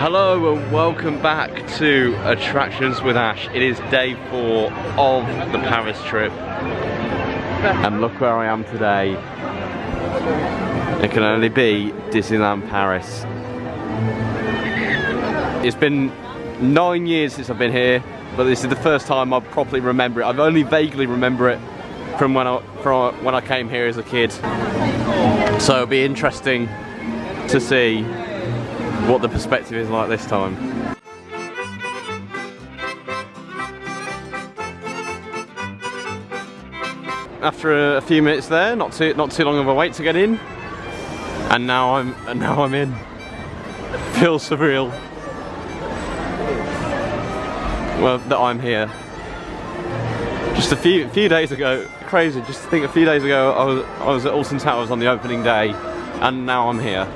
Hello and welcome back to Attractions with Ash. It is day 4 of the Paris trip. And look where I am today. It can only be Disneyland Paris. It's been 9 years since I've been here, but this is the first time I properly remember it. I only vaguely remember it from when I came here as a kid. So it'll be interesting to see what the perspective is like this time. After a few minutes there, not too long of a wait to get in, and now I'm in. Feels surreal. Well, that I'm here. Just a few days ago, crazy. Just to think, a few days ago I was at Alton Towers on the opening day, and now I'm here.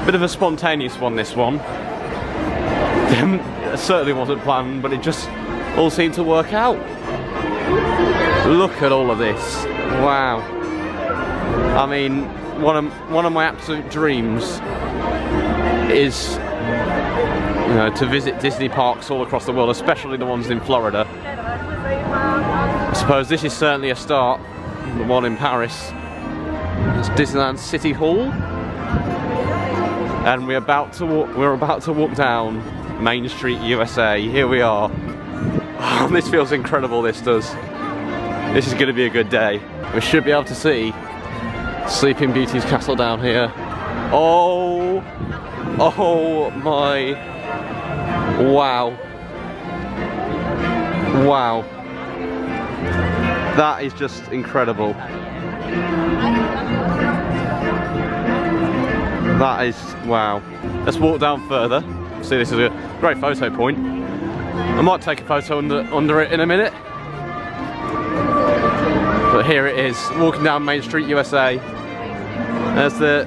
Bit of a spontaneous one, this one. It certainly wasn't planned, but it just all seemed to work out. Look at all of this. Wow. I mean, one of my absolute dreams is, you know, to visit Disney parks all across the world, especially the ones in Florida. I suppose this is certainly a start. The one in Paris. It's Disneyland City Hall. And we're about to walk down Main Street, USA. Here we are. Oh, this feels incredible, this does. This is going to be a good day. We should be able to see Sleeping Beauty's castle down here. Oh my, wow. Wow. That is just incredible. That is, wow. Let's walk down further. See, this is a great photo point. I might take a photo under it in a minute. But here it is, walking down Main Street, USA. There's the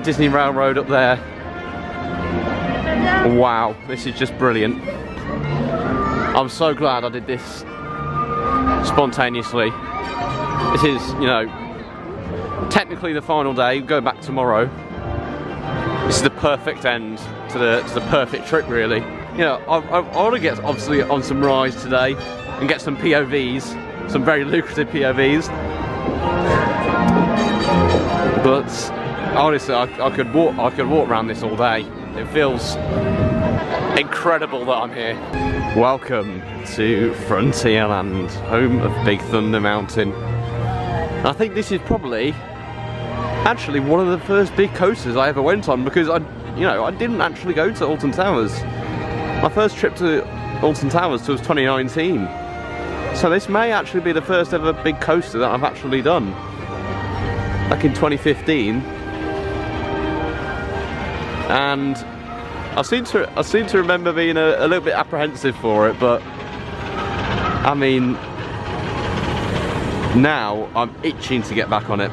Disney Railroad up there. Wow, this is just brilliant. I'm so glad I did this spontaneously. This is, you know, technically the final day. Go back tomorrow. This is the perfect end to the perfect trip, really. You know, I want to get obviously on some rides today and get some POVs, some very lucrative POVs. But honestly, I could walk around this all day. It feels incredible that I'm here. Welcome to Frontierland, home of Big Thunder Mountain. I think this is probably actually one of the first big coasters I ever went on, because I didn't actually go to Alton Towers. My first trip to Alton Towers was 2019. So this may actually be the first ever big coaster that I've actually done. Back in 2015. And I seem to remember being a little bit apprehensive for it, but I mean, now I'm itching to get back on it.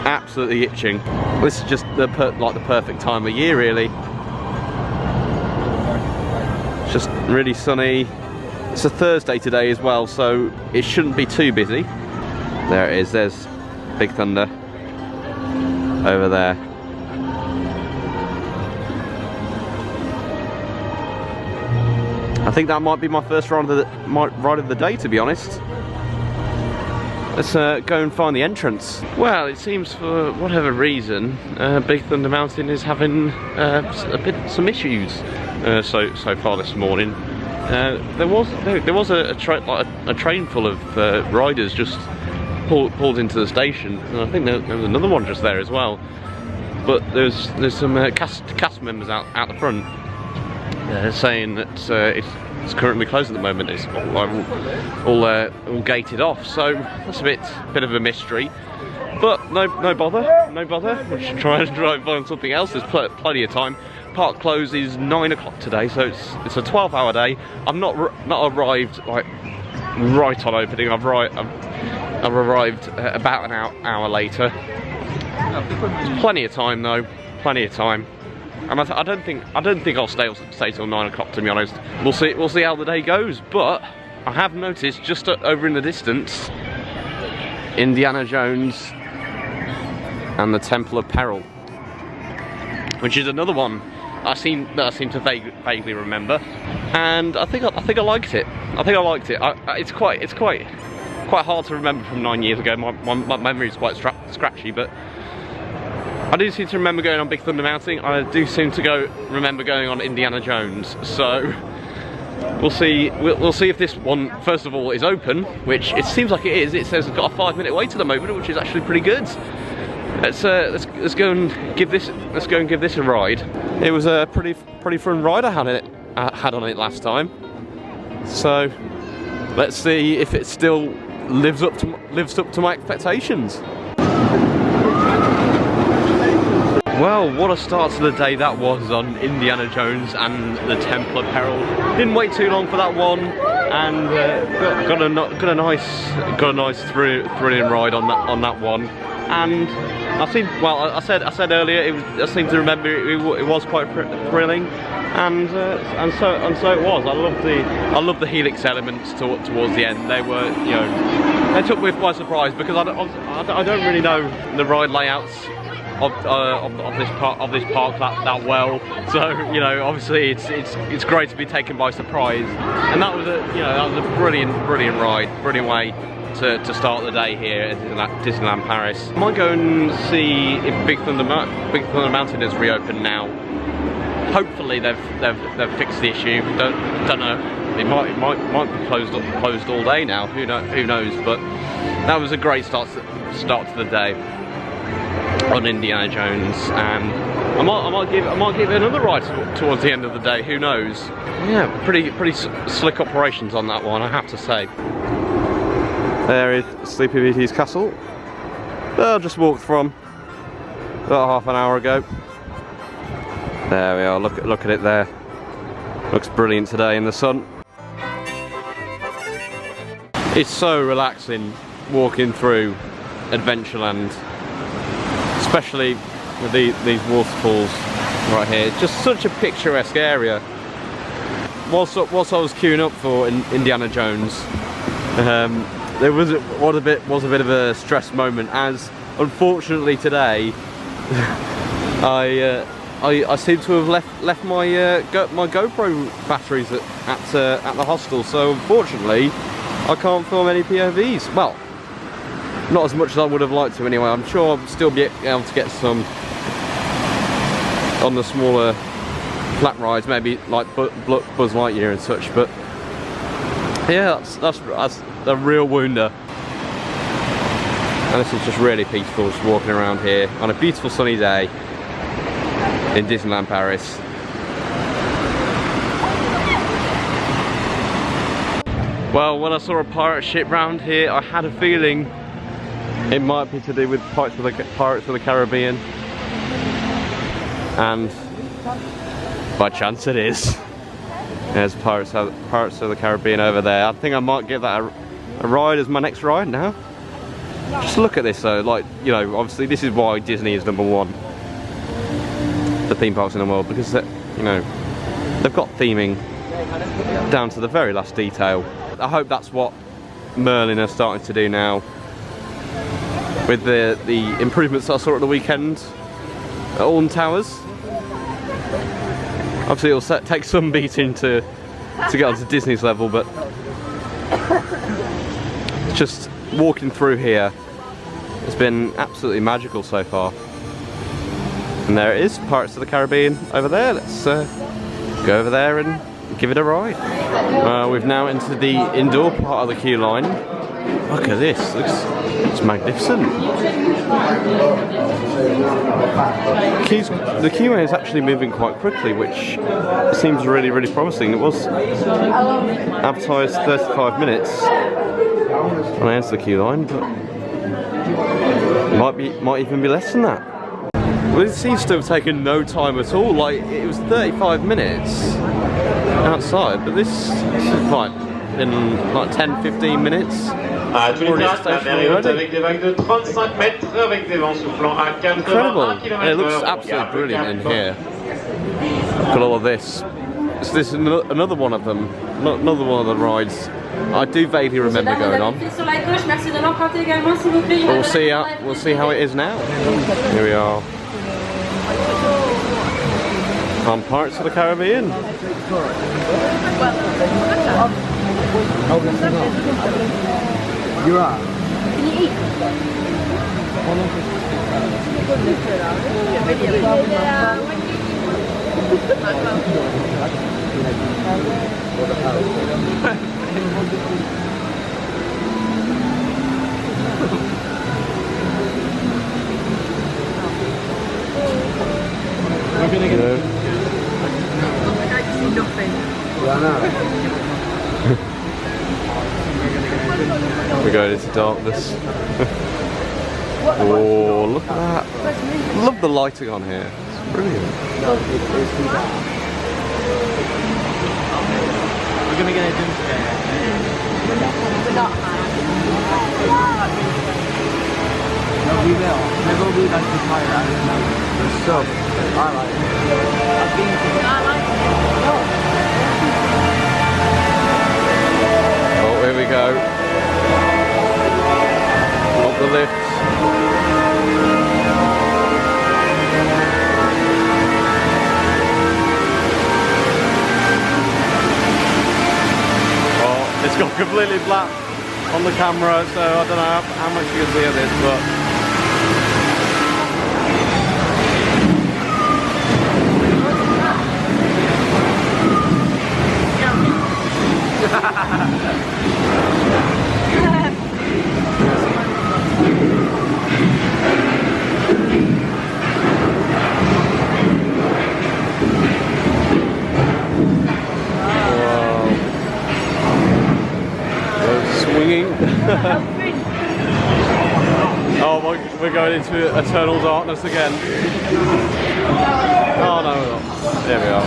Absolutely itching. This is just the perfect time of year, really. It's just really sunny. It's a Thursday today as well, so it shouldn't be too busy. There it is. There's Big Thunder over there. I think that might be my first ride of the day, to be honest. Let's go and find the entrance. Well, it seems for whatever reason, Big Thunder Mountain is having some issues so far this morning. There was a train full of riders just pulled into the station, and I think there was another one just there as well. But there's some cast members out the front saying that it's currently closed at the moment. It's all gated off, so that's a bit of a mystery. But no bother. We'll just try and find something else. There's plenty of time. Park closes 9 o'clock today, so it's a 12-hour day. I'm not arrived like right on opening. I've arrived about an hour later. Plenty of time though, plenty of time. And I don't think I'll stay till 9 o'clock, to be honest. We'll see how the day goes. But I have noticed just over in the distance, Indiana Jones and the Temple of Peril, which is another one I seem to vaguely remember, and I think I liked it. It's quite hard to remember from 9 years ago. My memory is quite scratchy, but I do seem to remember going on Big Thunder Mountain. I do seem to remember going on Indiana Jones. So we'll see. We'll see if this one, first of all, is open, which it seems like it is. It says it's got a 5-minute wait at the moment, which is actually pretty good. Let's go and give this a ride. It was a pretty fun ride I had on it last time. So let's see if it still lives up to my expectations. Well, what a start to the day that was on Indiana Jones and the Temple of Peril. Didn't wait too long for that one, and got a nice thrilling ride on that one. And I said earlier, I seem to remember it was quite thrilling, and so it was. I love the helix elements towards the end. They were, they took me by surprise, because I don't really know the ride layouts of this park that well. So obviously it's great to be taken by surprise, and that was a brilliant ride, brilliant way to start the day here at Disneyland Paris. I might go and see if Big Thunder Mountain has reopened now. Hopefully they've fixed the issue. Don't know. It might be closed all day now. Who knows? But that was a great start to the day on Indiana Jones, and I might give it another ride towards the end of the day. Who knows? Yeah, pretty slick operations on that one, I have to say. There is Sleepy Beauty's castle that I just walked from about half an hour ago. There we are. Look at it there. Looks brilliant today in the sun. It's so relaxing walking through Adventureland, especially with these waterfalls right here. Just such a picturesque area. Whilst I was queuing up for Indiana Jones, there was a bit of a stress moment, as unfortunately today I seem to have left my GoPro batteries at the hostel, so unfortunately I can't film any POVs. Well, not as much as I would have liked to anyway. I'm sure I'll still be able to get some on the smaller flat rides, maybe like Buzz Lightyear and such, but yeah, that's a real wounder. And this is just really peaceful, just walking around here on a beautiful sunny day in Disneyland Paris. Well, when I saw a pirate ship round here, I had a feeling it might be to do with Pirates of the Caribbean, and by chance it is. There's Pirates of the Caribbean over there. I think I might give that a ride as my next ride now. Just look at this though, like, obviously this is why Disney is #1 for theme parks in the world, because they've got theming down to the very last detail. I hope that's what Merlin are starting to do now with the improvements I saw at the weekend at Alton Towers. Obviously it'll take some beating to get onto Disney's level, but just walking through here has been absolutely magical so far. And there it is, Pirates of the Caribbean over there. Let's go over there and give it a ride. We've now entered the indoor part of the queue line. Look at this, it's magnificent. The queue is actually moving quite quickly, which seems really promising. It was advertised 35 minutes when I entered the queue line, but might even be less than that. Well, it seems to have taken no time at all. Like, it was 35 minutes outside, but this is quite in like 10-15 minutes. Tous les pirates, la mer est haute avec des vagues de 35 mètres avec des vents soufflant à 81 km/h. It looks absolutely brilliant in here. Look at all of this. Is this another one of them? Another one of the rides I do vaguely remember going on. But we'll see how it is now. Here we are on Pirates of the Caribbean. You are. Can you eat? We're gonna get it. I don't see nothing. We're going into darkness. Oh, look at that. Love the lighting on here. It's brilliant. We're gonna get a jump scare. We're not. No, we will. Maybe we'll do like the fire. I don't know. So, I like it. I've been to it. I like it. Oh, here we go. Up the lift. Oh, it's gone completely black on the camera, so I don't know how much you can see of this, but oh, we're going into eternal darkness again. Oh no, we're not. There we are.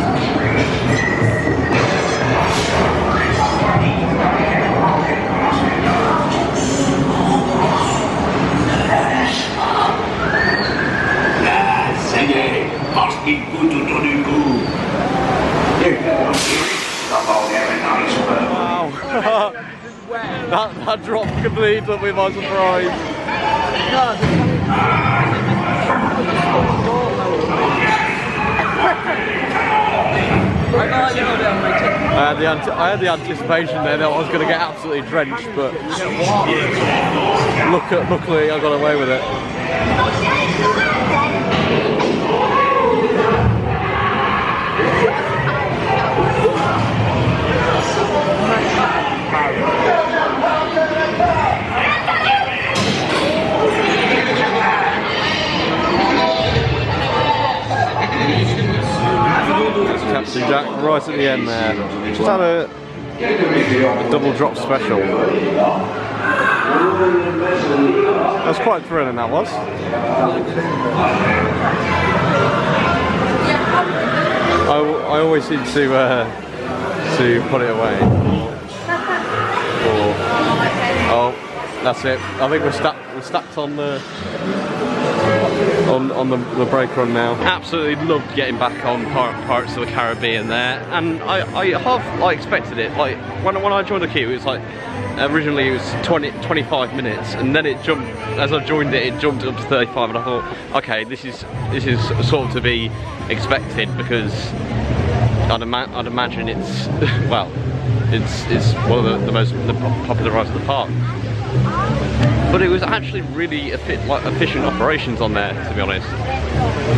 Ça y est, mange-moi le goût autour du cou. Wow. that dropped completely took me by surprise. I had the anticipation there that I was going to get absolutely drenched, but luckily I got away with it. Captain Jack right at the end there. Just had a double drop special. That's quite thrilling, that was. I always seem to put it away. Oh, that's it. I think we're stacked on the brake run now. Absolutely loved getting back on Pirates of the Caribbean there, and I expected it. Like when I joined the queue, it was like originally it was 25 minutes, and then it jumped. As I joined it, it jumped up to 35, and I thought, okay, this is sort of to be expected, because I'd imagine it's well, it's one of the most popular rides of the park. But it was actually really efficient operations on there, to be honest,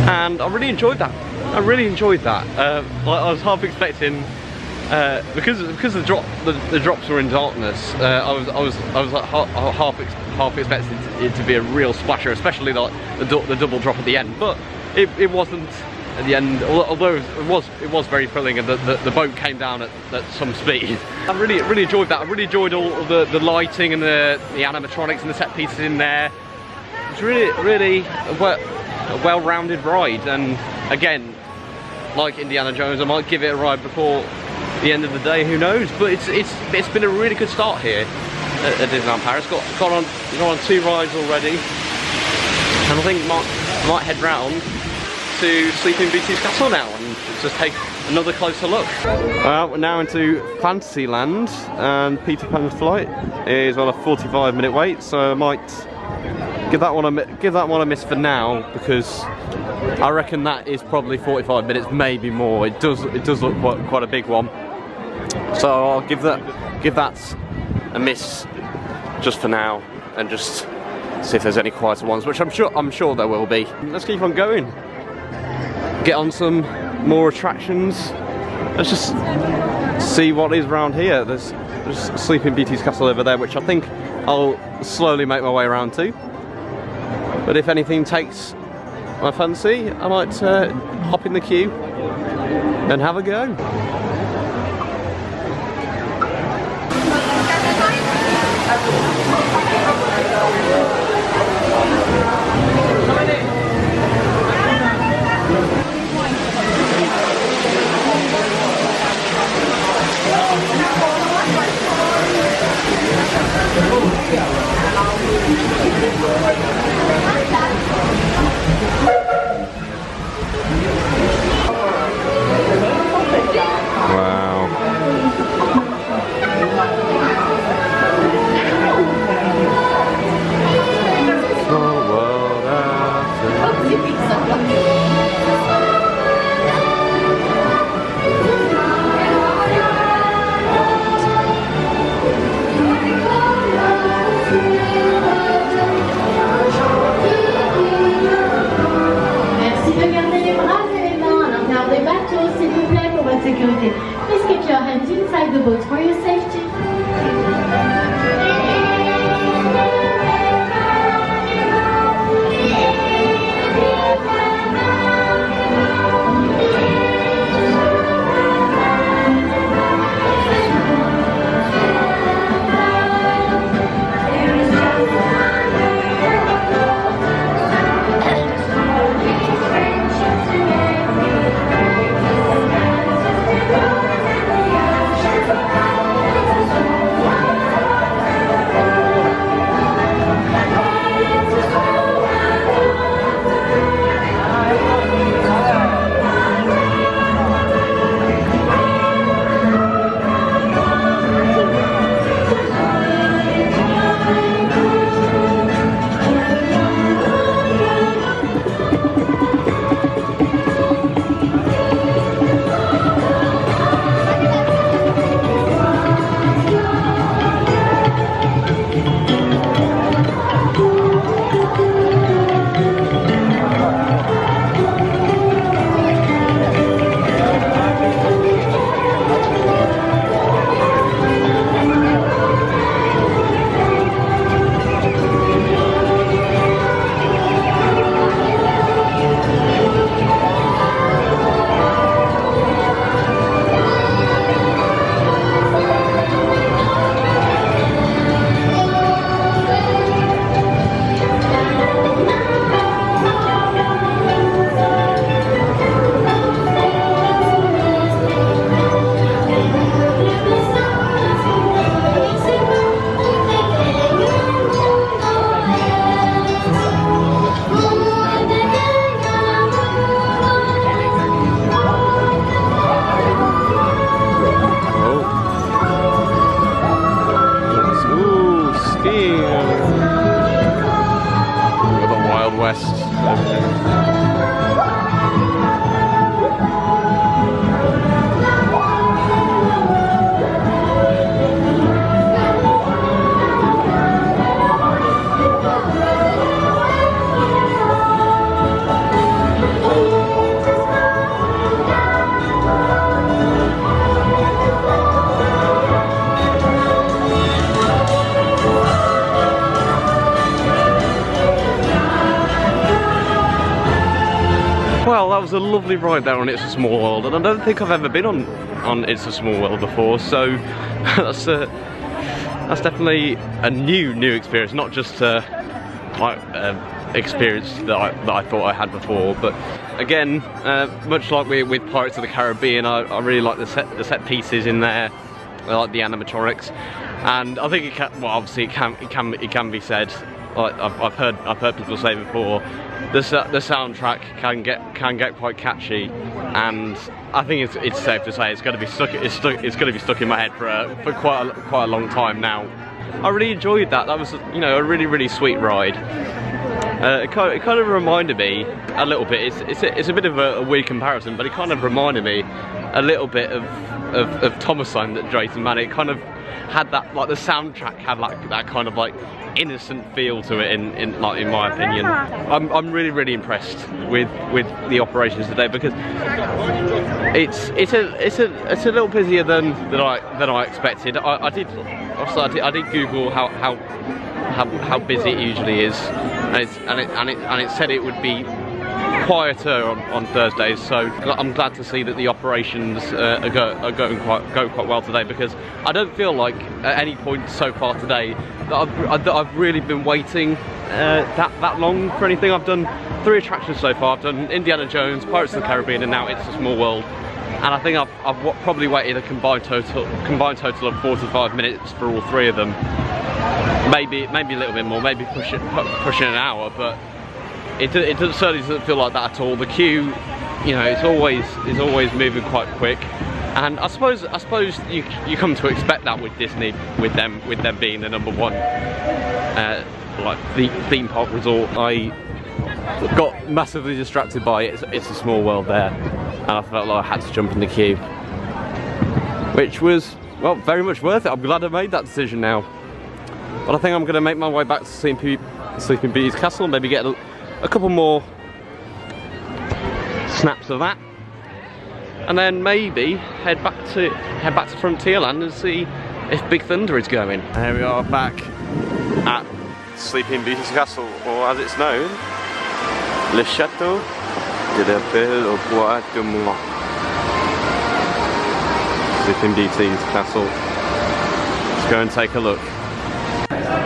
and I really enjoyed that. I was half expecting, because the drops were in darkness. I was like half expecting it to be a real splasher, especially like the double drop at the end. But it wasn't at the end, although it was very thrilling, and the boat came down at some speed. I really enjoyed that. I really enjoyed all of the lighting and the animatronics and the set pieces in there. It's really a well-rounded ride, and again, like Indiana Jones, I might give it a ride before the end of the day, who knows? But it's been a really good start here at Disneyland Paris. Got on 2 rides already, and I think might head round to Sleeping Beauty's castle now and just take another closer look. We're now into Fantasyland, and Peter Pan's flight is on a 45-minute wait, so I might give that one a miss for now, because I reckon that is probably 45 minutes, maybe more. It does look quite a big one, so I'll give that a miss just for now, and just see if there's any quieter ones, which I'm sure there will be. Let's keep on going. Get on some more attractions. Let's just see what is around here. There's Sleeping Beauty's castle over there, which I think I'll slowly make my way around to. But if anything takes my fancy, I might hop in the queue and have a go. Please keep your hands inside the boat for your safety. Well, that was a lovely ride there on It's a Small World, and I don't think I've ever been on It's a Small World before, so that's definitely a new experience, not just experience that I thought I had before, but again, much like with Pirates of the Caribbean, I really like the set pieces in there. I like the animatronics, and I think it can. Well, obviously it can be said. Like I've heard people say before, the soundtrack can get quite catchy, and I think it's safe to say it's going to be stuck. It's going to be stuck in my head for quite a long time now. I really enjoyed that. That was, you know, a really sweet ride. It kind of reminded me a little bit. It's a bit of a weird comparison, but it kind of reminded me a little bit of Thomasine that Drayton, man. It kind of had that, like the soundtrack had like that kind of like innocent feel to it in my opinion. I'm really impressed with the operations today, because it's a little busier than I expected. I did Google how busy it usually is, and it said it would be quieter on Thursdays, so I'm glad to see that the operations are going quite well today, because I don't feel like at any point so far today that I've really been waiting that long for anything. I've done 3 attractions so far. I've done Indiana Jones, Pirates of the Caribbean, and now It's a Small World. And I think I've probably waited a combined total of 45 minutes for all 3 of them. Maybe a little bit more, maybe pushing an hour, but it certainly doesn't feel like that at all. The queue, you know, it's always moving quite quick, and I suppose you come to expect that with Disney, with them being the #1 like the theme park resort. I got massively distracted by It's a Small World there, and I felt like I had to jump in the queue, which was, well, very much worth it. I'm glad I made that decision now. But I think I'm going to make my way back to Sleeping Beauty's castle, maybe get a couple more snaps of that, and then maybe head back to Frontierland and see if Big Thunder is going. Here we are back at Sleeping Beauty's castle, or as it's known, Le Château de la Belle au Bois de Moi. Sleeping Beauty's castle. Let's go and take a look.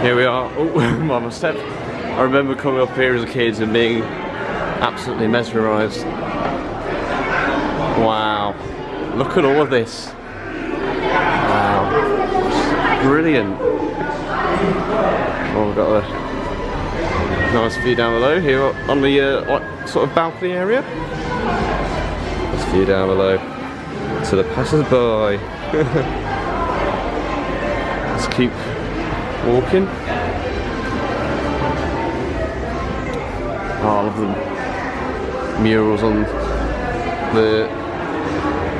Here we are. Oh, my step. I remember coming up here as a kid and being absolutely mesmerised. Wow. Look at all of this. Wow. Brilliant. Oh, we've got a nice view down below here on the sort of balcony area. Nice view down below to the passers-by. Let's keep walking. Oh, I love the murals on the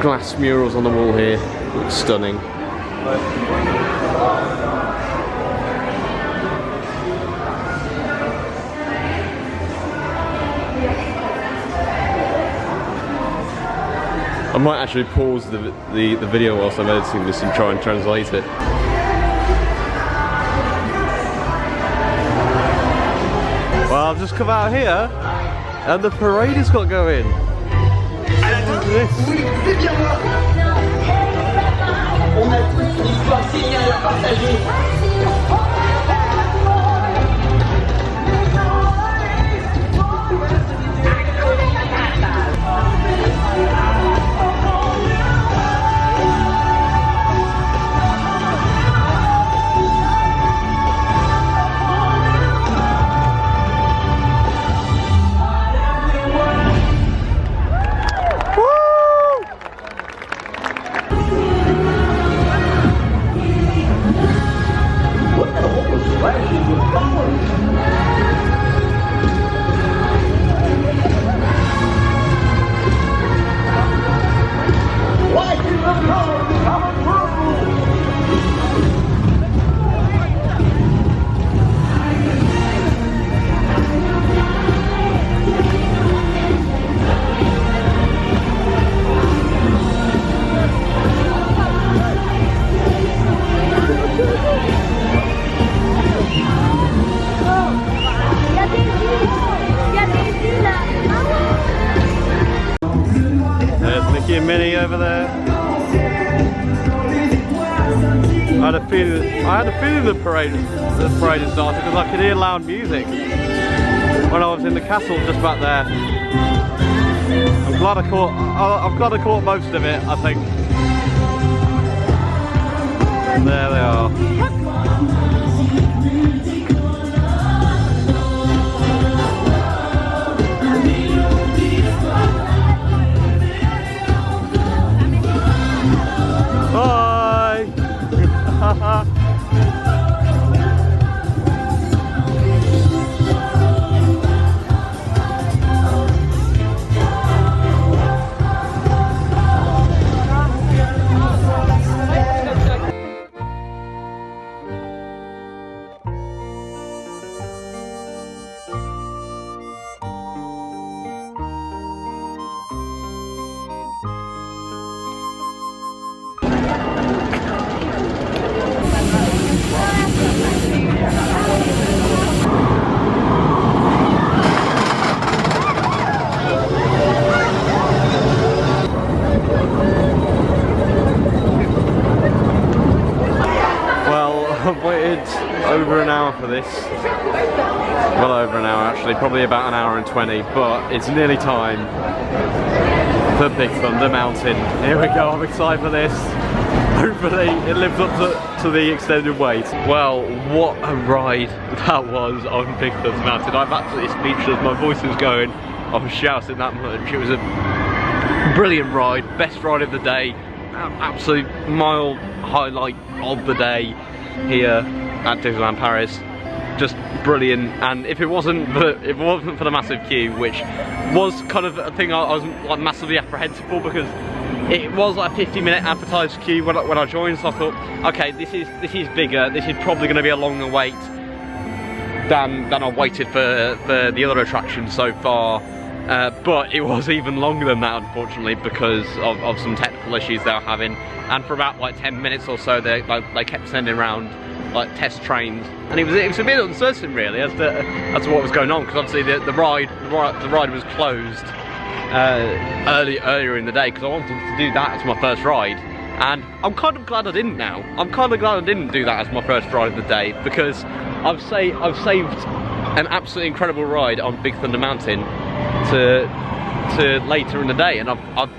glass murals on the wall here. Looks stunning. I might actually pause the video whilst I'm editing this and try and translate it. Well, I've just come out here and the parade has got going. Look at this. Minnie over there. I had a feeling the parade had started because I could hear loud music when I was in the castle just back there. I'm glad I caught most of it, I think. There they are. Bye! I've waited over an hour for this. Well over an hour actually, probably about an hour and 20, but it's nearly time for Big Thunder Mountain. Here we go, I'm excited for this. Hopefully it lives up to the extended wait. Well, what a ride that was on Big Thunder Mountain. I'm absolutely speechless, my voice is going. I'm shouting that much. It was a brilliant ride, best ride of the day, absolute mild highlight of the day here at Disneyland Paris. Just brilliant. And if it wasn't for the massive queue, which was kind of a thing I was like massively apprehensive for, because it was like a 50-minute advertised queue when I joined, so I thought, okay, this is bigger, this is probably going to be a longer wait than I've waited for the other attractions so far. But it was even longer than that, unfortunately, because of some technical issues they were having. And for about like 10 minutes or so, they kept sending around like test trains, and it was a bit uncertain really as to what was going on, because obviously the ride was closed earlier in the day, because I wanted to do that as my first ride. And I'm kind of glad I didn't now. I'm kind of glad I didn't do that as my first ride of the day, because I've saved an absolutely incredible ride on Big Thunder Mountain to later in the day, and I've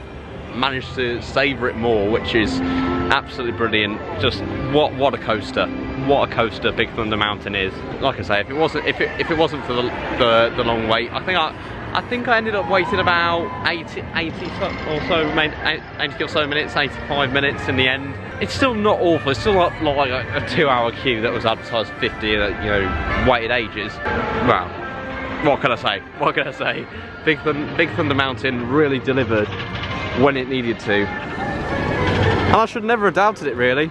managed to savour it more, which is absolutely brilliant. Just what a coaster! What a coaster Big Thunder Mountain is. Like I say, if it wasn't for the long wait, I think I ended up waiting about 80 or so minutes, 85 minutes in the end. It's still not awful. It's still not like a 2-hour queue that was advertised 50 that, you know, waited ages. Well, what can I say? What can I say? Big Thunder Mountain really delivered when it needed to. And I should never have doubted it really,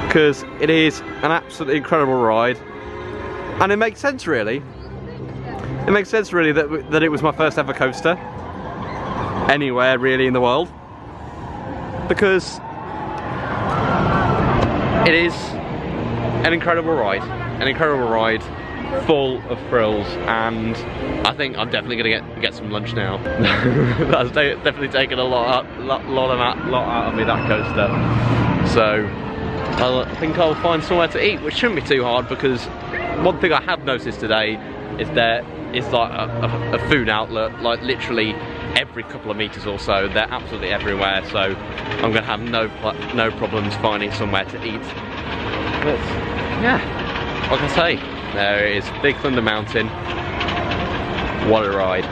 because it is an absolutely incredible ride, and it makes sense really. It makes sense really that it was my first ever coaster anywhere really in the world, because it is an incredible ride full of thrills. And I think I'm definitely gonna get some lunch now. That's definitely taken a lot out of me, that coaster. So I think I'll find somewhere to eat, which shouldn't be too hard, because one thing I have noticed today is there is like a food outlet like literally every couple of meters or so. They're absolutely everywhere, so I'm gonna have no problems finding somewhere to eat. But yeah, like I say, there it is, Big Thunder Mountain. What a ride.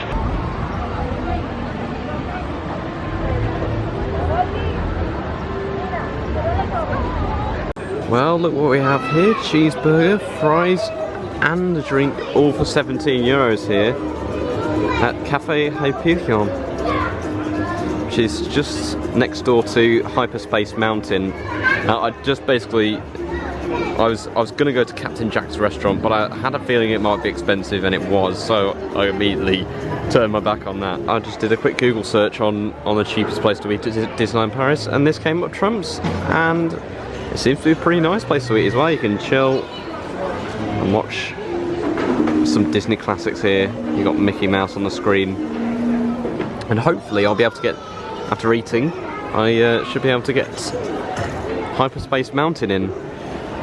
Well, look what we have here. Cheeseburger, fries and a drink, all for 17 euros here at Cafe Hyperion, which is just next door to Hyperspace Mountain. Now, I was going to go to Captain Jack's restaurant, but I had a feeling it might be expensive, and it was, so I immediately turned my back on that. I just did a quick Google search on the cheapest place to eat at Disneyland Paris, and this came up trumps, and it seems to be a pretty nice place to eat as well. You can chill and watch some Disney classics here. You got Mickey Mouse on the screen, and hopefully I'll be able to get, after eating, I should be able to get Hyperspace Mountain in,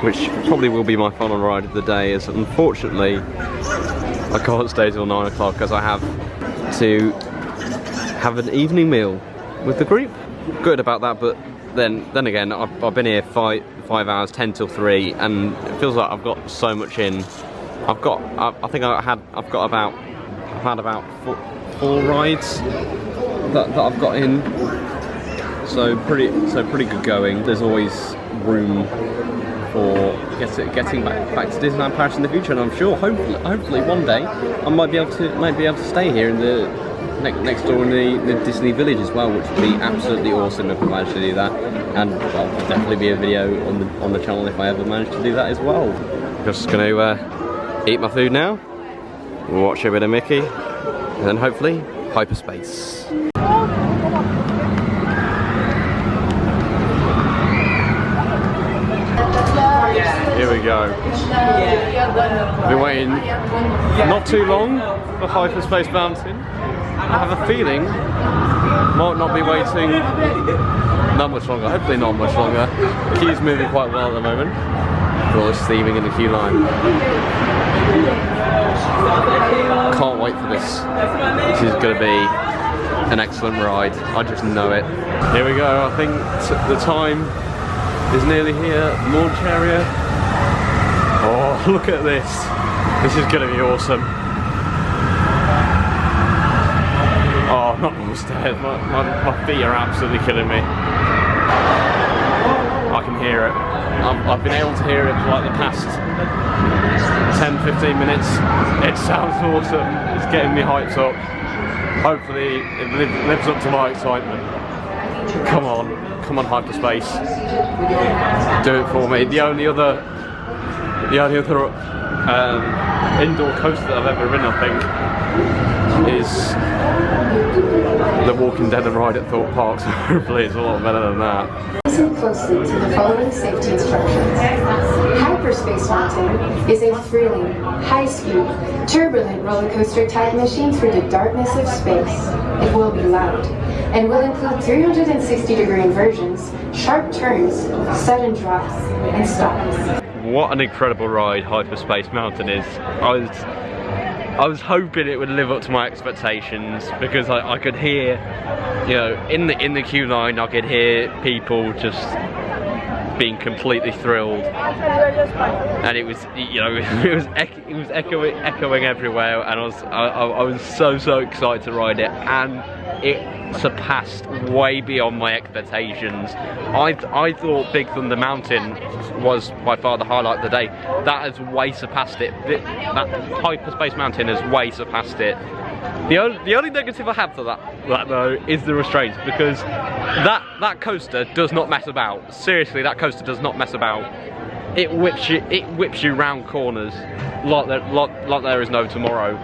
which probably will be my final ride of the day, as unfortunately I can't stay till 9 o'clock, as I have to have an evening meal with the group. Good about that, but then again, I've been here 5 hours, 10 till 3, and it feels like I've got so much in. I think I've had about 4 rides that I've got in. So pretty good going. There's always room for getting back to Disneyland Paris in the future, and I'm sure, hopefully one day I might be able to stay here in the next door in the Disney Village as well, which would be absolutely awesome if I managed to do that. And well, there'll definitely be a video on the channel if I ever manage to do that as well. Just gonna eat my food now, watch a bit of Mickey, and then hopefully Hyperspace. Here we go. I've been waiting not too long for Hyperspace Mountain. I have a feeling might not be waiting that much longer, hopefully not much longer. The queue's moving quite well at the moment. We're all steaming in the queue line. Can't wait for this. This is going to be an excellent ride. I just know it. Here we go. I think the time is nearly here. Launch area. Oh, look at this. This is going to be awesome. Oh, not on the stairs. My feet are absolutely killing me. I can hear it. I've been able to hear it for like the past 10-15 minutes. It sounds awesome. It's getting me hyped up. Hopefully it lives up to my excitement. Come on Hyperspace. Do it for me. The only other indoor coaster that I've ever ridden, I think, is the Walking Dead ride at Thorpe Park, so hopefully it's a lot better than that. Listen closely to the following safety instructions. Hyperspace Mountain is a thrilling, high-speed, turbulent roller coaster type machine through the darkness of space. It will be loud and will include 360-degree inversions, sharp turns, sudden drops, and stops. What an incredible ride Hyperspace Mountain is. I was hoping it would live up to my expectations, because I could hear, you know, in the queue line, I could hear people just being completely thrilled, and it was, you know, it was echoing everywhere, and I was so excited to ride it, and it surpassed way beyond my expectations. I thought Big Thunder Mountain was by far the highlight of the day. That has way surpassed it. That Hyperspace Mountain has way surpassed it. The only negative I have to that though is the restraints, because that coaster does not mess about. Seriously, that coaster does not mess about. It whips you round corners like there is no tomorrow.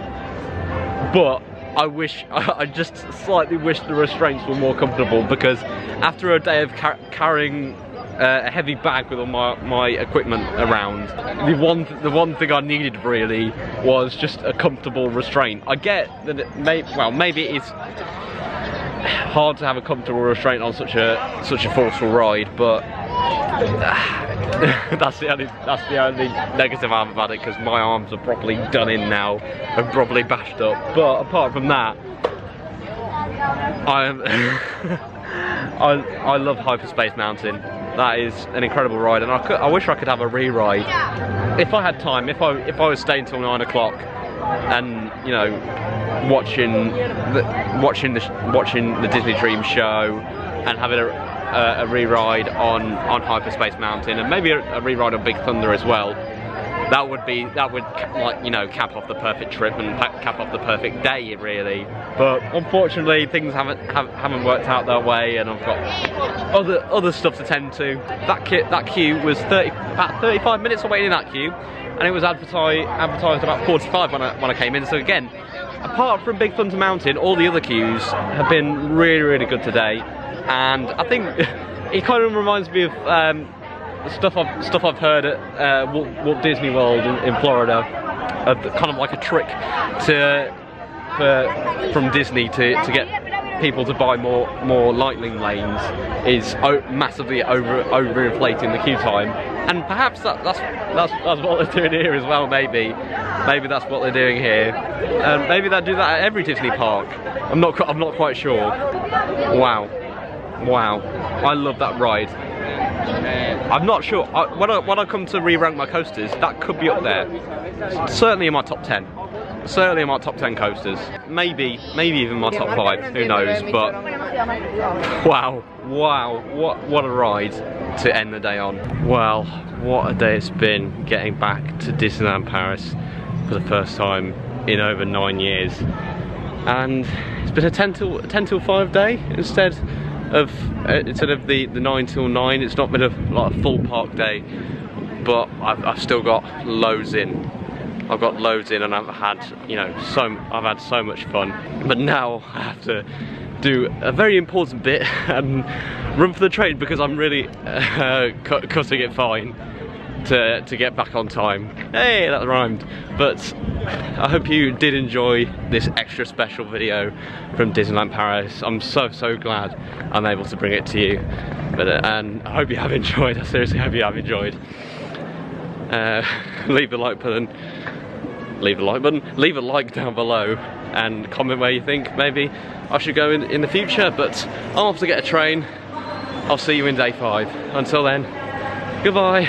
But I just slightly wish the restraints were more comfortable, because after a day of carrying a heavy bag with all my equipment around, the one thing I needed really was just a comfortable restraint. I get that maybe it is hard to have a comfortable restraint on such a forceful ride, but that's the only negative I have about it, because my arms are properly done in now and properly bashed up. But apart from that, I love Hyperspace Mountain. That is an incredible ride, and I wish I could have a re-ride if I had time. If I was staying till 9 o'clock and, you know, watching the Disney Dream show and having a re-ride on Hyperspace Mountain, and maybe a re-ride on Big Thunder as well. That would like, you know, cap off the perfect trip and cap off the perfect day really. But unfortunately things haven't worked out that way, and I've got other stuff to tend to. That queue was about 35 minutes away in that queue, and it was advertised about 45 when I came in. So again, apart from Big Thunder Mountain, all the other queues have been really good today. And I think it kind of reminds me of stuff I've heard at Walt Disney World in Florida, kind of like a trick from Disney to get people to buy more lightning lanes is massively overinflating the queue time, and perhaps that's what they're doing here as well. Maybe that's what they're doing here, and maybe they do that at every Disney park. I'm not quite sure. Wow, I love that ride. I'm not sure. When I come to re-rank my coasters, that could be up there. Certainly in my top 10. Certainly in my top 10 coasters. Maybe even my top 5. Who knows? But wow, what a ride to end the day on. Well, what a day it's been getting back to Disneyland Paris for the first time in over 9 years, and it's been a 10 till 5 day instead of the 9 till 9. It's not been a full park day, but I've still got loads in. I've got loads in, and I've had, you know, I've had so much fun. But now I have to do a very important bit and run for the train, because I'm really cutting it fine to get back on time. Hey, that rhymed. But I hope you did enjoy this extra special video from Disneyland Paris. I'm so glad I'm able to bring it to you. And I hope you have enjoyed. I seriously hope you have enjoyed. Leave a like down below and comment where you think maybe I should go in the future. But I'll have to get a train. I'll see you in day 5. Until then, goodbye.